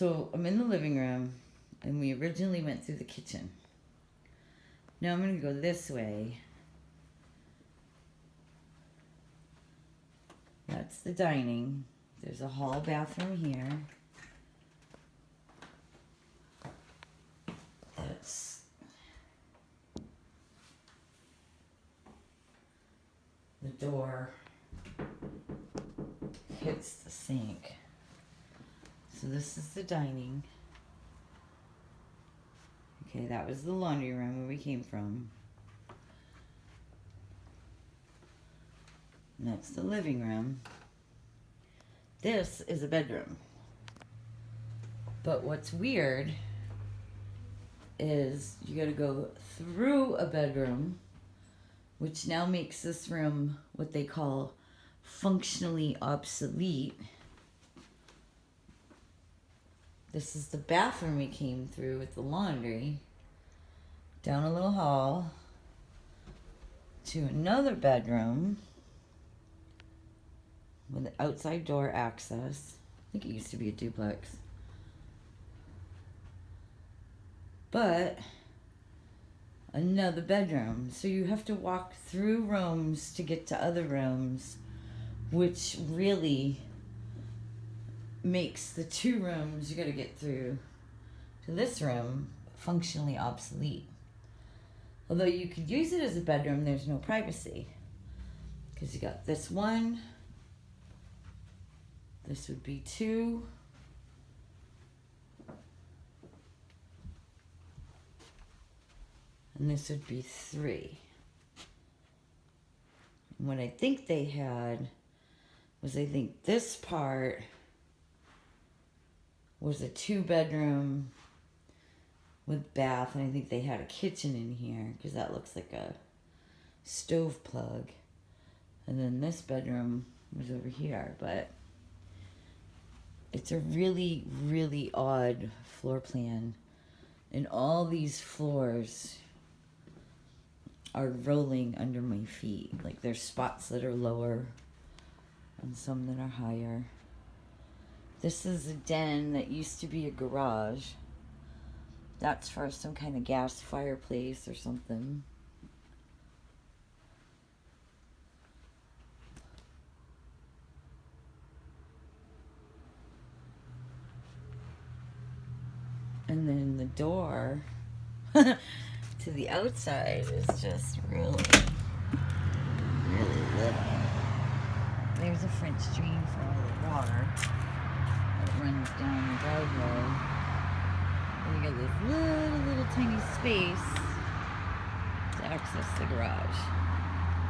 So I'm in the living room, and we originally went through the kitchen. Now I'm going to go this way. That's the dining. There's a hall bathroom here. That's the door hits the sink. So this is the dining. Okay, that was the laundry room where we came from. And that's the living room. This is a bedroom. But what's weird is you gotta go through a bedroom, which now makes this room what they call functionally obsolete. This is the bathroom we came through with the laundry. Down a little hall to another bedroom with the outside door access. I think it used to be a duplex. But another bedroom. So you have to walk through rooms to get to other rooms, which really makes the 2 rooms you gotta get through to this room functionally obsolete. Although you could use it as a bedroom, there's no privacy. Because you got this one, this would be 2, and this would be 3. And what I think they had was, I think this part was a 2-bedroom with bath, and I think they had a kitchen in here because that looks like a stove plug. And then this bedroom was over here, but it's a really, really odd floor plan. And all these floors are rolling under my feet. Like there's spots that are lower and some that are higher. This is a den that used to be a garage. That's for some kind of gas fireplace or something. And then the door to the outside is just really, really little. There's a French drain for all the water that runs down the driveway. And you got this little tiny space to access the garage.